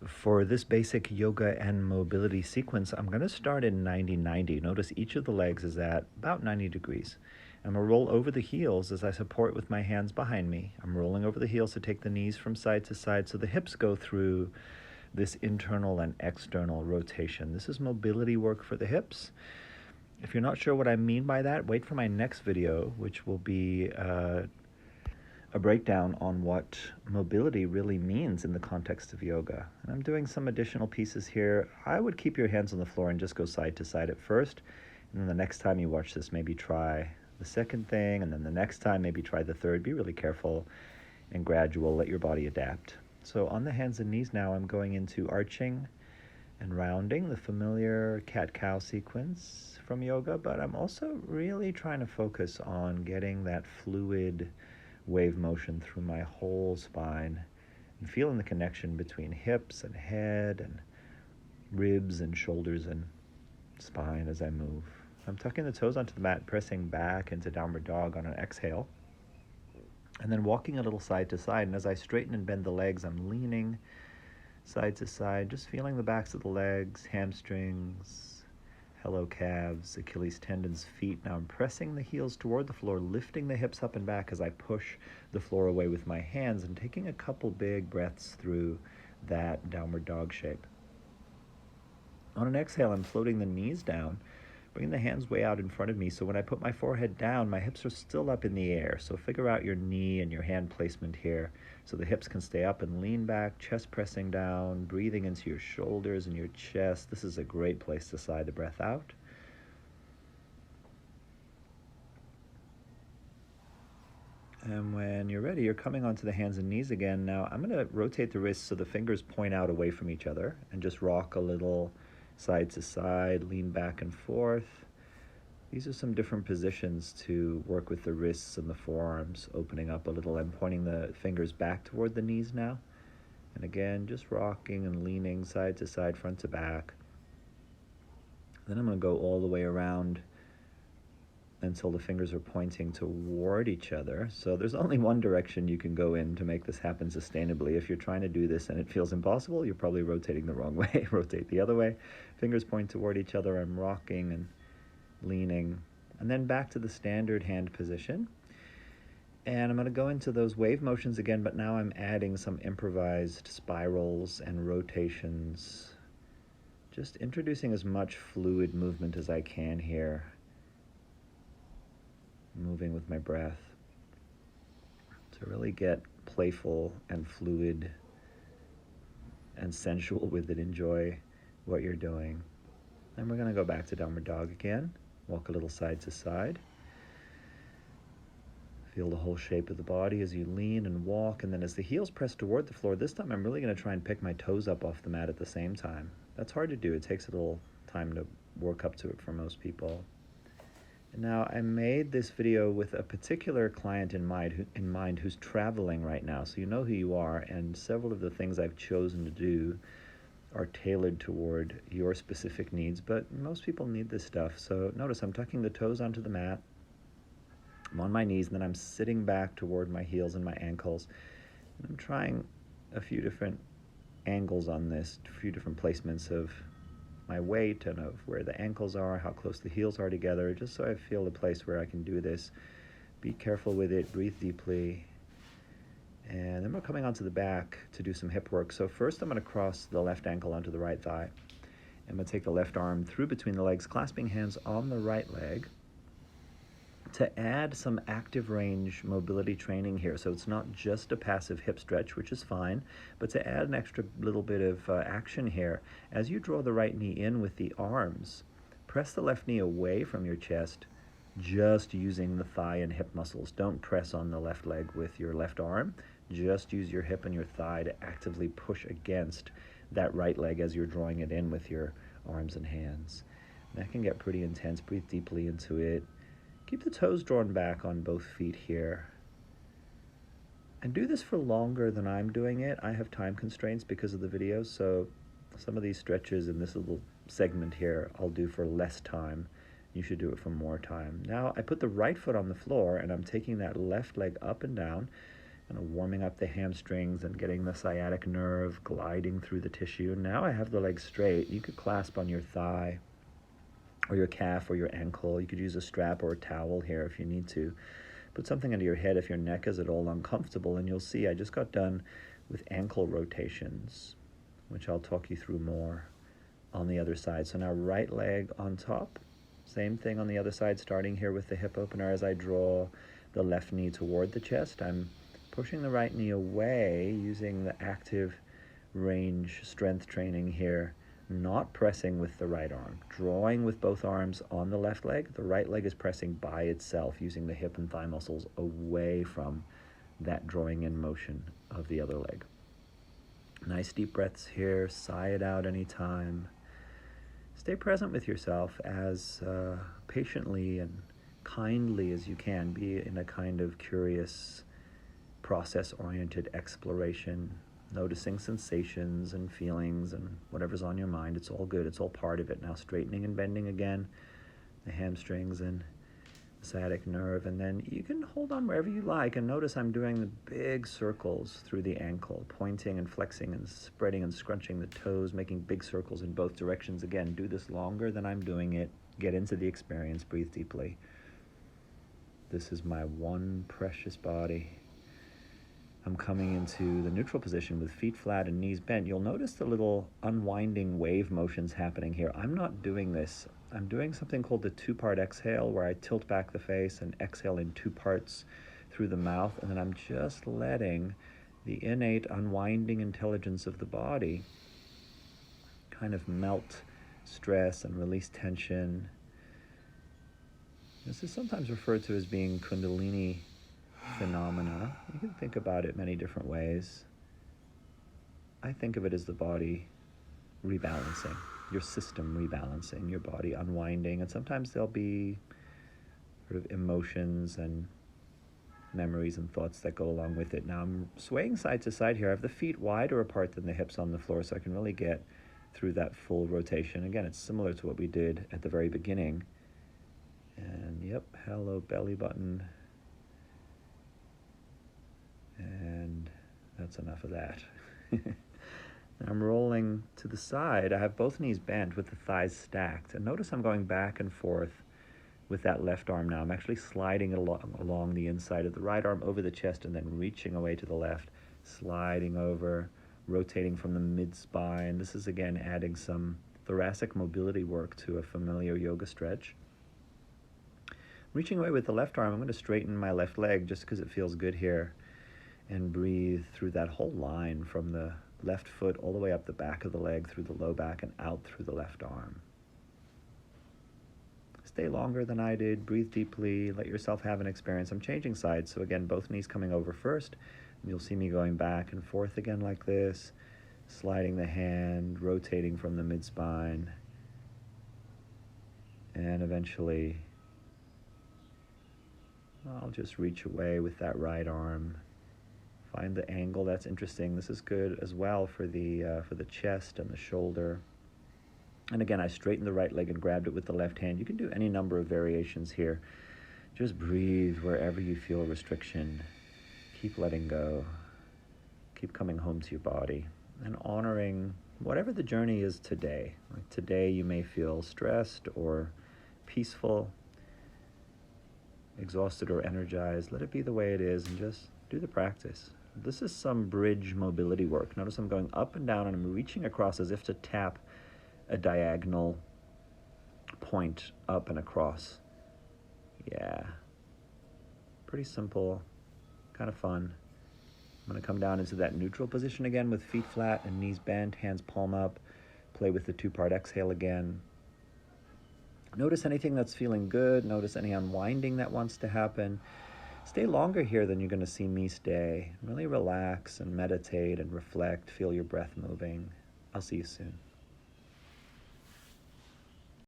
For this basic yoga and mobility sequence, I'm going to start in 90-90. Notice each of the legs is at about 90 degrees. I'm going to roll over the heels as I support with my hands behind me. I'm rolling over the heels to take the knees from side to side so the hips go through this internal and external rotation. This is mobility work for the hips. If you're not sure what I mean by that, wait for my next video, which will be a breakdown on what mobility really means in the context of yoga. And I'm doing some additional pieces here. I would keep your hands on the floor and just go side to side at first. And then the next time you watch this, maybe try the second thing. And then the next time, maybe try the third. Be really careful and gradual. Let your body adapt. So on the hands and knees now, I'm going into arching and rounding, the familiar cat-cow sequence from yoga. But I'm also really trying to focus on getting that fluid wave motion through my whole spine and feeling the connection between hips and head and ribs and shoulders and spine as I move. I'm tucking the toes onto the mat, pressing back into downward dog on an exhale, and then walking a little side to side. And as I straighten and bend the legs, I'm leaning side to side, just feeling the backs of the legs, hamstrings, hello calves, Achilles tendons, feet. Now I'm pressing the heels toward the floor, lifting the hips up and back as I push the floor away with my hands and taking a couple big breaths through that downward dog shape. On an exhale, I'm floating the knees down, bringing the hands way out in front of me, so when I put my forehead down, my hips are still up in the air. So figure out your knee and your hand placement here so the hips can stay up and lean back, chest pressing down, breathing into your shoulders and your chest. This is a great place to sigh the breath out. And when you're ready, you're coming onto the hands and knees again. Now I'm going to rotate the wrists so the fingers point out away from each other and just rock a little side to side, lean back and forth. These are some different positions to work with the wrists and the forearms, opening up a little. I'm pointing the fingers back toward the knees now. And again, just rocking and leaning side to side, front to back. Then I'm going to go all the way around until the fingers are pointing toward each other. So there's only one direction you can go in to make this happen sustainably. If you're trying to do this and it feels impossible, you're probably rotating the wrong way. Rotate the other way. Fingers point toward each other. I'm rocking and leaning. And then back to the standard hand position. And I'm going to go into those wave motions again, but now I'm adding some improvised spirals and rotations. Just introducing as much fluid movement as I can here. Moving with my breath to really get playful and fluid and sensual with it. Enjoy what you're doing. And we're going to go back to downward dog again. Walk a little side to side. Feel the whole shape of the body as you lean and walk. And then as the heels press toward the floor, this time I'm really going to try and pick my toes up off the mat at the same time. That's hard to do. It takes a little time to work up to it for most people. Now, I made this video with a particular client in mind who's traveling right now, so you know who you are, and several of the things I've chosen to do are tailored toward your specific needs, but most people need this stuff. So notice I'm tucking the toes onto the mat, I'm on my knees, and then I'm sitting back toward my heels and my ankles, and I'm trying a few different angles on this, a few different placements of my weight and of where the ankles are, how close the heels are together, just so I feel the place where I can do this. Be careful with it, breathe deeply. And then we're coming onto the back to do some hip work. So first I'm going to cross the left ankle onto the right thigh. I'm going to take the left arm through between the legs, clasping hands on the right leg to add some active range mobility training here. So it's not just a passive hip stretch, which is fine, but to add an extra little bit of action here. As you draw the right knee in with the arms, press the left knee away from your chest, just using the thigh and hip muscles. Don't press on the left leg with your left arm. Just use your hip and your thigh to actively push against that right leg as you're drawing it in with your arms and hands. And that can get pretty intense. Breathe deeply into it. Keep the toes drawn back on both feet here. And do this for longer than I'm doing it. I have time constraints because of the video, so some of these stretches in this little segment here I'll do for less time. You should do it for more time. Now I put the right foot on the floor and I'm taking that left leg up and down, Kind of warming up the hamstrings and getting the sciatic nerve gliding through the tissue. Now I have the leg straight. You could clasp on your thigh or your calf or your ankle. You could use a strap or a towel here if you need to. Put something under your head if your neck is at all uncomfortable, and you'll see I just got done with ankle rotations, which I'll talk you through more on the other side. So now right leg on top, same thing on the other side, starting here with the hip opener. As I draw the left knee toward the chest, I'm pushing the right knee away using the active range strength training here, not pressing with the right arm, drawing with both arms on the left leg. The right leg is pressing by itself using the hip and thigh muscles away from that drawing in motion of the other leg. Nice deep breaths here, sigh it out anytime. Stay present with yourself as patiently and kindly as you can. Be in a kind of curious, process-oriented exploration, noticing sensations and feelings and whatever's on your mind. It's all good. It's all part of it. Now straightening and bending again, the hamstrings and the sciatic nerve, and then you can hold on wherever you like. And notice I'm doing the big circles through the ankle, pointing and flexing and spreading and scrunching the toes, making big circles in both directions. Again, do this longer than I'm doing it. Get into the experience. Breathe deeply. This is my one precious body. I'm coming into the neutral position with feet flat and knees bent. You'll notice the little unwinding wave motions happening here. I'm not doing this. I'm doing something called the two-part exhale, where I tilt back the face and exhale in two parts through the mouth, and then I'm just letting the innate unwinding intelligence of the body kind of melt stress and release tension. This is sometimes referred to as being Kundalini phenomena. You can think about it many different ways. I think of it as the body rebalancing, your system rebalancing, your body unwinding, and sometimes there'll be sort of emotions and memories and thoughts that go along with it. Now I'm swaying side to side here. I have the feet wider apart than the hips on the floor, so I can really get through that full rotation. Again, it's similar to what we did at the very beginning. And yep, hello belly button. And that's enough of that. I'm rolling to the side. I have both knees bent with the thighs stacked. And notice I'm going back and forth with that left arm now. I'm actually sliding along the inside of the right arm over the chest and then reaching away to the left, sliding over, rotating from the mid-spine. This is, again, adding some thoracic mobility work to a familiar yoga stretch. Reaching away with the left arm, I'm going to straighten my left leg just because it feels good here, and breathe through that whole line from the left foot all the way up the back of the leg, through the low back, and out through the left arm. Stay longer than I did. Breathe deeply. Let yourself have an experience. I'm changing sides, so again, both knees coming over first. And you'll see me going back and forth again like this, sliding the hand, rotating from the mid-spine, and eventually I'll just reach away with that right arm. Find the angle that's interesting. This is good as well for the chest and the shoulder. And again, I straightened the right leg and grabbed it with the left hand. You can do any number of variations here. Just breathe wherever you feel restriction. Keep letting go. Keep coming home to your body and honoring whatever the journey is today. Like today you may feel stressed or peaceful, exhausted or energized. Let it be the way it is and just do the practice. This is some bridge mobility work. Notice I'm going up and down and I'm reaching across as if to tap a diagonal point up and across. Yeah. Pretty simple, kind of fun. I'm going to come down into that neutral position again with feet flat and knees bent, hands palm up. Play with the two-part exhale again. Notice anything that's feeling good. Notice any unwinding that wants to happen. Stay longer here than you're going to see me stay. Really relax and meditate and reflect. Feel your breath moving. I'll see you soon.